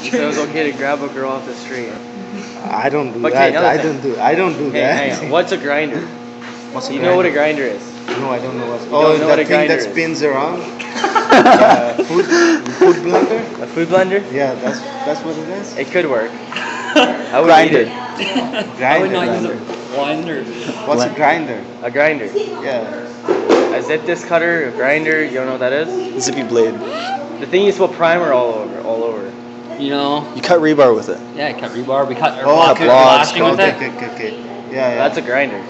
He said it was okay to grab a girl off the street. I don't do Okay, that. I don't do that. Hey, what's a grinder? What's a You grinder? know what a grinder is? No, I don't know what. don't know what a that thing grinder that is. spins around. Food blender. A food blender? Yeah, that's what it is. It could work. I would Grinder. eat it. I would not Grinder. use a blender. What's a grinder? A grinder. Yeah. A zip disc cutter, a grinder. You don't know what that is? Zippy blade. The thing you put primer all over. You know, You cut rebar with it. yeah, cut rebar. We cut our Oh, block okay. blasting with Okay, it. okay. Yeah. That's a grinder.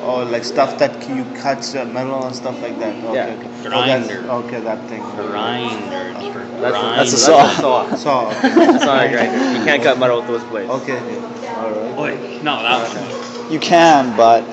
Oh, like stuff that you cut metal and stuff like that. Okay, Yeah. okay. Grinder. Okay, that thing. Grinder. That's a a saw. saw. Saw. It's not a grinder. You can't cut metal with those blades. Okay. All right. Boy, no, that one. You can, but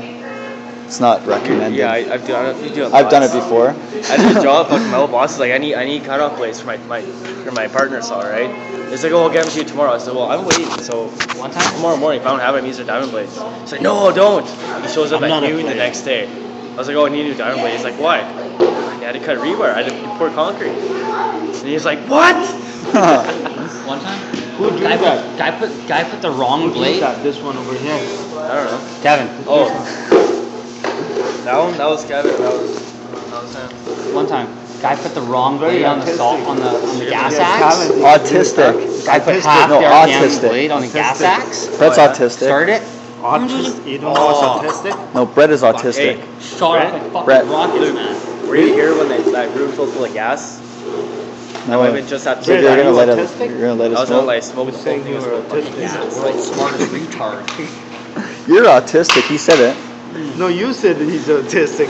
it's not recommended. Yeah, I've done it. I've done it before. I did a job fucking metal bosses. Like I need cutoff blades for my partner saw, right? It's like, oh, I'll get them to you tomorrow. I said, well, I'm waiting. So One time? tomorrow morning, if I don't have them, these are diamond blades. He's like, no, don't. He shows up I'm not at a noon the player. next day. I was like, oh, I need a new diamond blade. He's like, why? I had to cut rebar. I had to pour concrete. And he's like, what? One time? Who drew that? Guy put the wrong blade. This one over here. I don't know. Kevin. Oh, that was Kevin. That was him. One time. Guy put the wrong blade on the salt on the gas axe. Autistic. Guy put Autistic. half No, the RPM autistic. blade on the gas axe. Brett's Oh, yeah. autistic. Started it. Autistic. You don't know what's autistic? No, Brett is autistic. Hey, Shot off like fucking Brett. rockets, man. were you here when that room filled full of gas? No, I've been just at so the you're gonna you let autistic? it. You're gonna let I it was gonna smoke. like smoke the whole saying thing. you was were full of autistic. Yeah, it's like smart as retard. You're autistic. He said it. No, you said he's autistic.